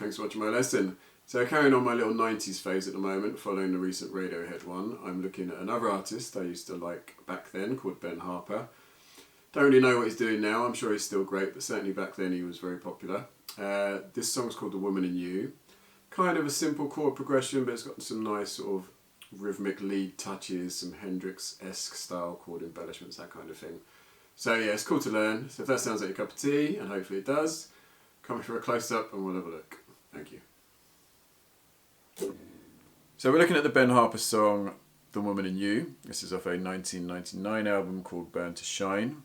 Thanks for watching my lesson. So carrying on my little 90s phase at the moment, following the recent Radiohead one, I'm looking at another artist I used to like back then called Harper. Don't really know what he's doing now, I'm sure he's still great, but certainly back then he was very popular. This song's called The Woman in You. Kind of a simple chord progression, but it's got some nice sort of rhythmic lead touches, some Hendrix-esque style chord embellishments, that kind of thing. So yeah, it's cool to learn. So if that sounds like your cup of tea, and hopefully it does, come for a close-up and we'll have a look. Thank you. So we're looking at the Ben Harper song, The Woman in You. This is off a 1999 album called Burn to Shine.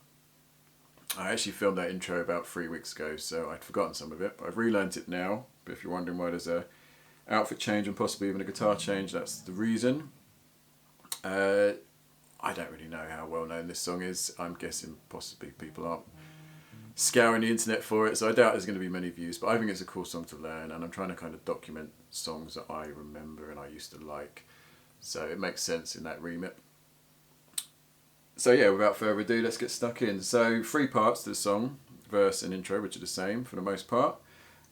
I actually filmed that intro about 3 weeks ago, so I'd forgotten some of it, but I've relearnt it now. But if you're wondering why there's a outfit change and possibly even a guitar change, that's the reason. I don't really know how well known this song is. I'm guessing possibly people aren't scouring the internet for it, so I doubt there's going to be many views, but I think it's a cool song to learn, and I'm trying to kind of document songs that I remember and I used to like, so it makes sense in that remit. So yeah, without further ado, let's get stuck in. So 3 parts to the song, verse and intro, which are the same for the most part,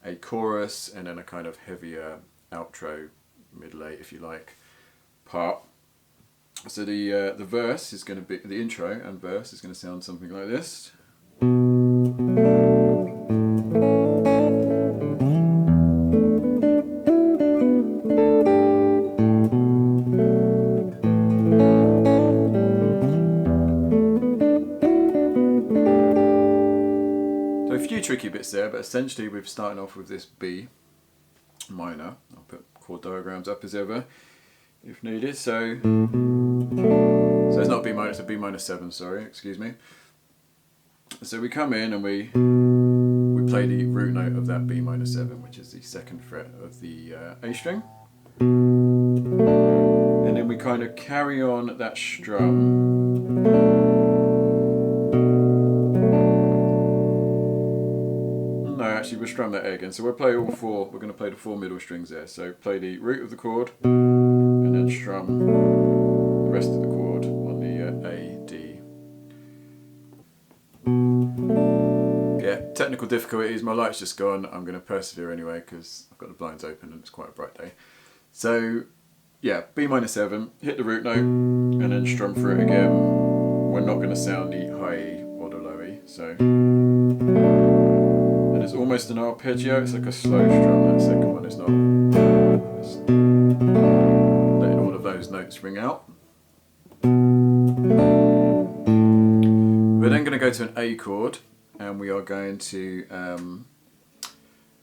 a chorus, and then a kind of heavier outro, middle 8 if you like, part. So the verse is going to be, the intro and verse is going to sound something like this. So a few tricky bits there, but essentially we're starting off with this B minor. I'll put chord diagrams up as ever if needed. So it's not B minor, it's a B minor 7, sorry, excuse me. So we come in and we play the root note of that B minor 7, which is the 2nd fret of the A string. And then we kind of carry on that strum. No, actually we'll strum that A again. So we'll play all 4, we're going to play the 4 middle strings there. So play the root of the chord and then strum the rest of the chord on the A, D. Yeah, technical difficulties, my light's just gone. I'm going to persevere anyway because I've got the blinds open and it's quite a bright day. So yeah, B minor 7, hit the root note and then strum through it again. We're not going to sound the high E or the low E, so. And it's almost an arpeggio, it's like a slow strum, that second one is not. It's letting all of those notes ring out. We're then going to go to an A chord, and we are going to,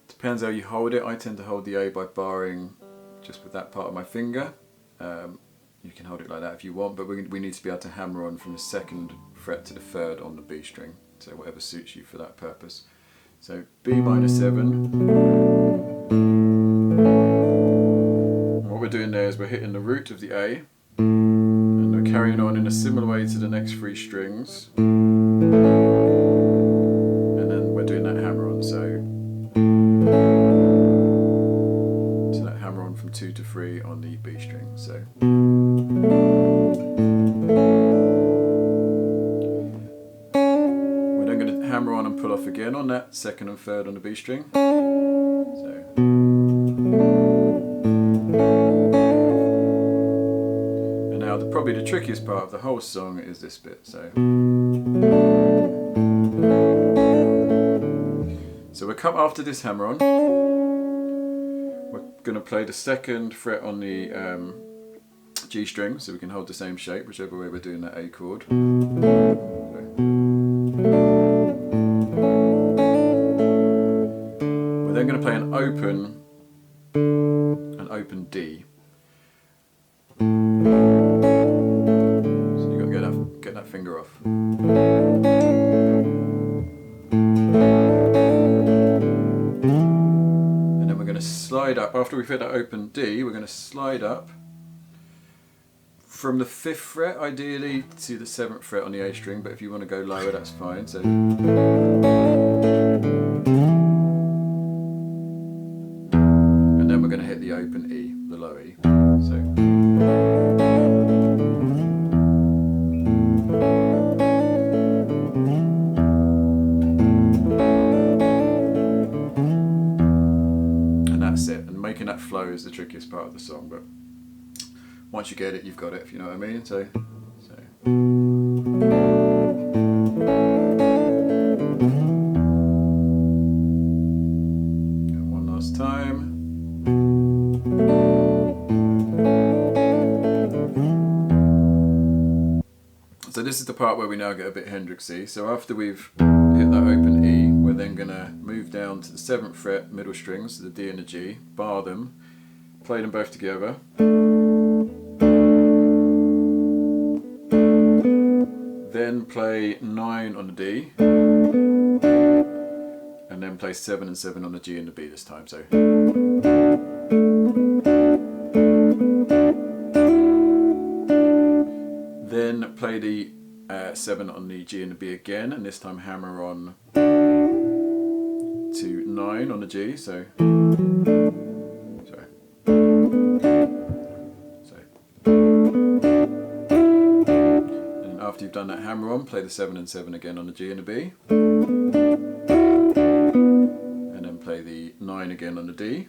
depends how you hold it, I tend to hold the A by barring just with that part of my finger. You can hold it like that if you want, but we need to be able to hammer on from the 2nd fret to the 3rd on the B string, so whatever suits you for that purpose. So B minor 7. And what we're doing there is we're hitting the root of the A, and we're carrying on in a similar way to the next 3 strings. And then we're doing that hammer on, so that hammer on from 2 to 3 on the B string. So we're then going to hammer on and pull off again on that 2nd and 3rd on the B string. So. And now probably the trickiest part of the whole song is this bit. So we'll come after this hammer on. We're going to play the 2nd fret on the G string, so we can hold the same shape, whichever way we're doing that A chord. We're then going to play an open D. So you've got to get that finger off. Slide up, after we've hit that open D, we're going to slide up from the 5th fret ideally to the 7th fret on the A string, but if you want to go lower that's fine. So and then we're going to hit the open E, the low E. So trickiest part of the song, but once you get it, you've got it, if you know what I mean. So. And one last time. So this is the part where we now get a bit Hendrixy. So after we've hit that open E, we're then going to move down to the 7th fret middle strings, the D and the G, bar them, play them both together. Then play 9 on the D, and then play 7 and 7 on the G and the B this time. So. Then play the 7 on the G and the B again, and this time hammer on to 9 on the G. So. And after you've done that hammer on, play the 7 and 7 again on the G and the B. And then play the 9 again on the D.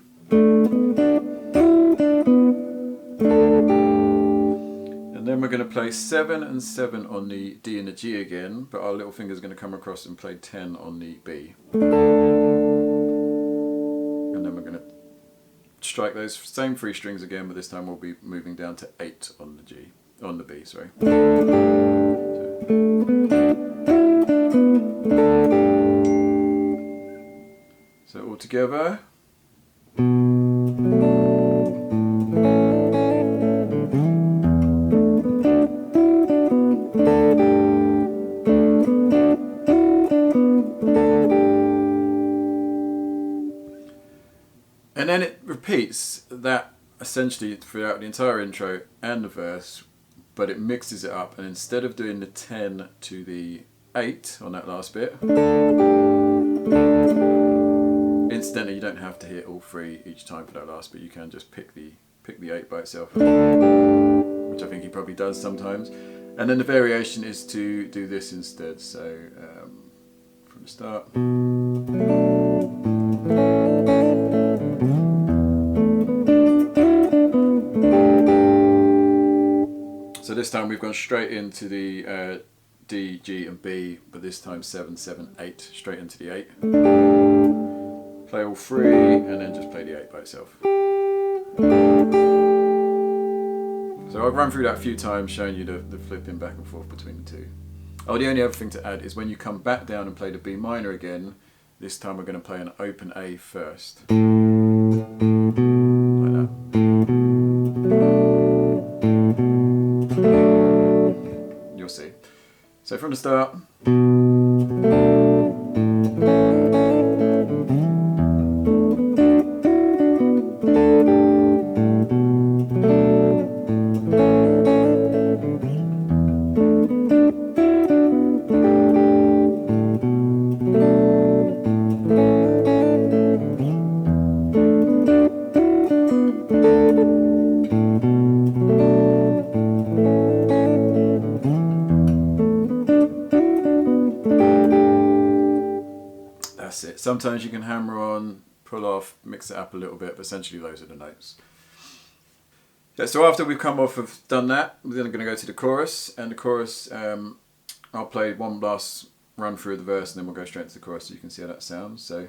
Then we're going to play 7 and 7 on the D and the G again, but our little finger's going to come across and play 10 on the B. And then we're going to strike those same 3 strings again, but this time we'll be moving down to 8 on the G, on the B, sorry. So all together. And then it repeats that essentially throughout the entire intro and the verse, but it mixes it up, and instead of doing the 10 to the 8 on that last bit, incidentally you don't have to hit all 3 each time for that last bit, you can just pick the 8 by itself, which I think he probably does sometimes. And then the variation is to do this instead, so from the start. So this time we've gone straight into the D, G and B, but this time 7, 7, 8, straight into the 8. Play all 3 and then just play the 8 by itself. So I've run through that a few times, showing you the flipping back and forth between the two. Oh, the only other thing to add is when you come back down and play the B minor again, this time we're going to play an open A first. Like that. You'll see. So from the start. That's it. Sometimes you can hammer on, pull off, mix it up a little bit, but essentially those are the notes. Yeah, so after we've come off of done that, we're then going to go to the chorus, and the chorus, I'll play one last run through the verse and then we'll go straight to the chorus so you can see how that sounds. So.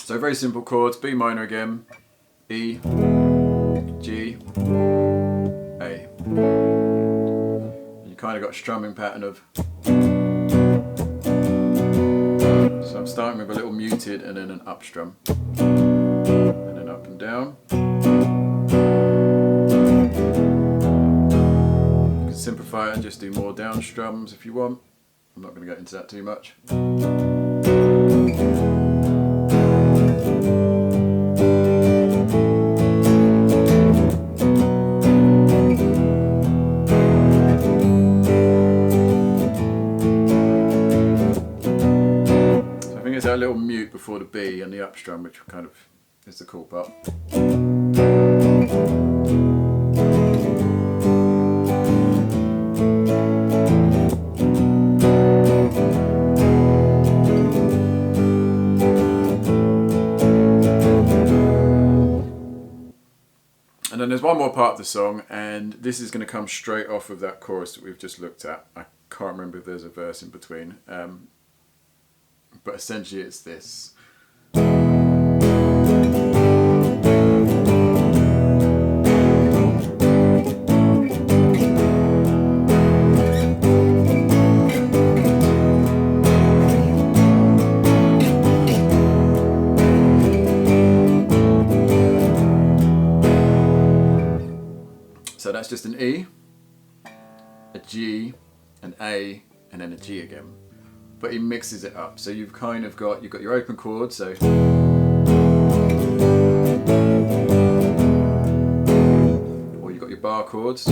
So very simple chords, B minor again, E, G, A. And you kind of got a strumming pattern of. So I'm starting with a little muted and then an up strum. And then up and down. You can simplify it and just do more down strums if you want. I'm not going to get into that too much. before the B and the up strum, which kind of is the cool part. And then there's one more part of the song, and this is going to come straight off of that chorus that we've just looked at. I can't remember if there's a verse in between, but essentially it's this. So that's just an E, a G, an A, and then a G again. But he mixes it up. So you've kind of got, you've got your open chord, so or you've got your bar chords.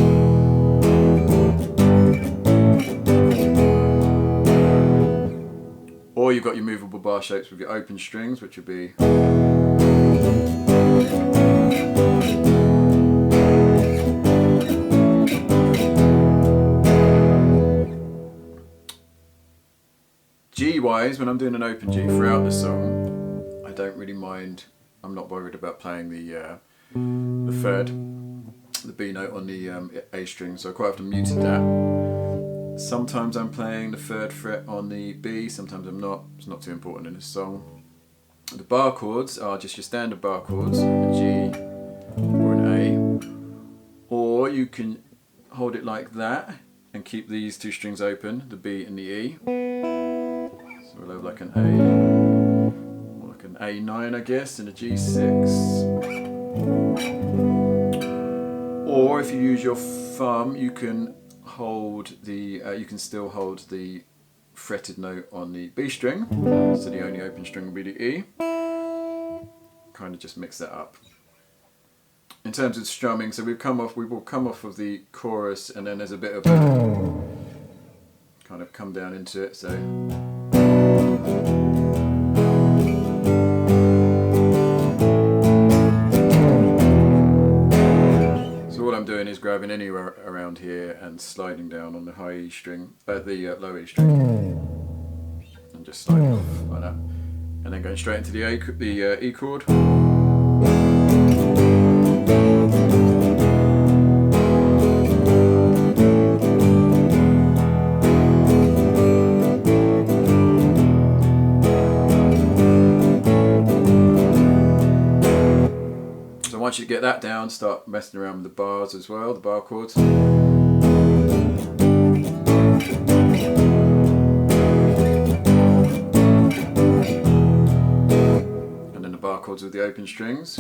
Or you've got your movable bar shapes with your open strings, which would be G-wise, when I'm doing an open G throughout the song, I don't really mind. I'm not worried about playing the third, the B note on the A string, so I quite often muted that. Sometimes I'm playing the third fret on the B, sometimes I'm not. It's not too important in this song. The bar chords are just your standard bar chords, a G or an A, or you can hold it like that and keep these two strings open, the B and the E. So we'll have like an A, or like an A9 I guess, and a G6. Or if you use your thumb, you can hold the, you can still hold the fretted note on the B string, so the only open string will be the E. Kind of just mix that up. In terms of strumming, so we will come off of the chorus, and then there's a bit of a kind of come down into it. So all I'm doing is grabbing anywhere around here and sliding down on the high E string, the low E string, and just sliding off like that, and then going straight into the E chord. Once you get that down, start messing around with the bars as well, the bar chords. And then the bar chords with the open strings.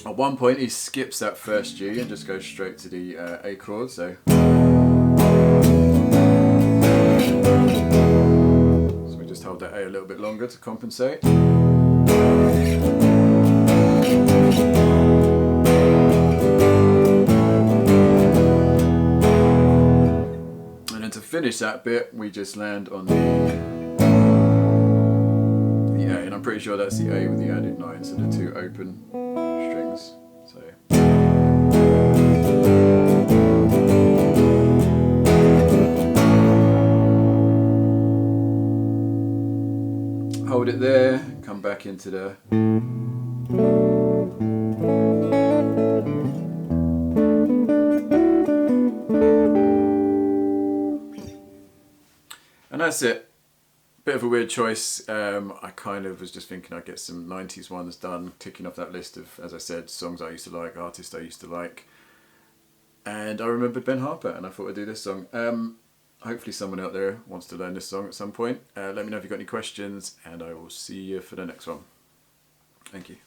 At one point he skips that first G and just goes straight to the A chord, so we just hold that A a little bit longer to compensate. And then to finish that bit, we just land on the A, and I'm pretty sure that's the A with the added 9, so the two open strings. So hold it there, come back into the and that's it. Bit of a weird choice. I kind of was just thinking I'd get some 90s ones done, ticking off that list of, as I said, songs I used to like, artists I used to like. And I remembered Ben Harper, and I thought I'd do this song. Hopefully someone out there wants to learn this song at some point. Let me know if you've got any questions, and I will see you for the next one. Thank you.